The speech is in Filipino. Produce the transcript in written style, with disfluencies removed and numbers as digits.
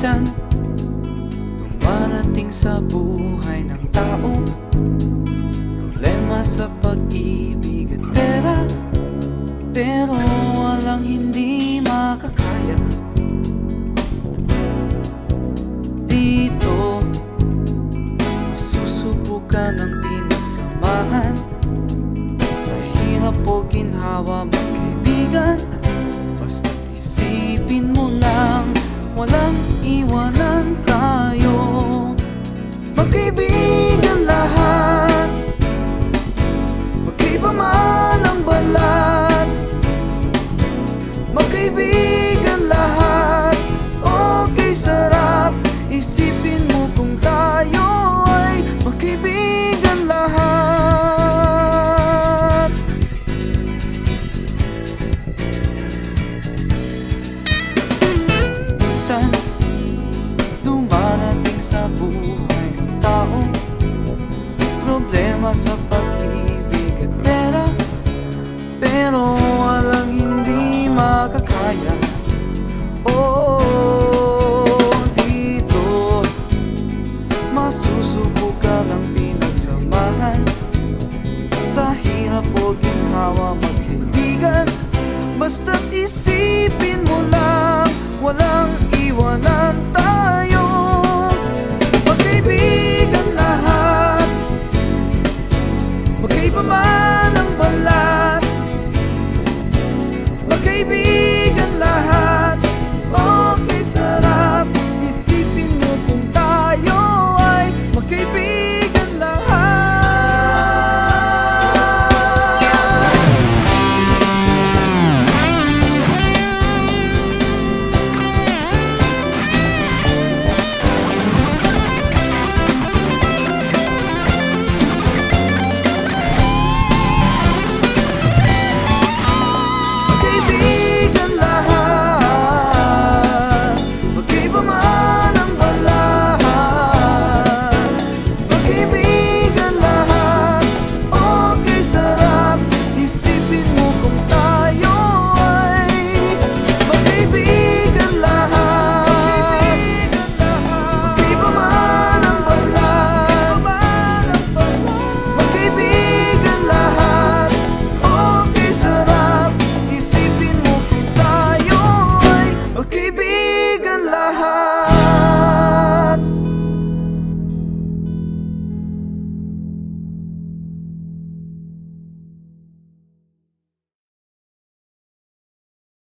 Minsan dumarating sa buhay ng tao problema sa pag-ibig at pera, pero walang hindi makakaya. Dito masusubukan ang pinagsamahan sa hirap o ginhawa magkaibigan. Basta't isipin mo lang walang iwanan tayo. Magkaibigan lahat, magkaiba man ang balat. Magkaibigan lahat, okay sarap. Isipin mo kung tayo ay magkaibigan lahat. Minsan dumarating sa buhay ng tao problema sa pag-ibig at pera, pero walang hindi makakaya. Oh, dito masusubukan ang pinagsamahan sa hirap o ginhawa magkaibigan. Basta't isipin mo lang walang iwanan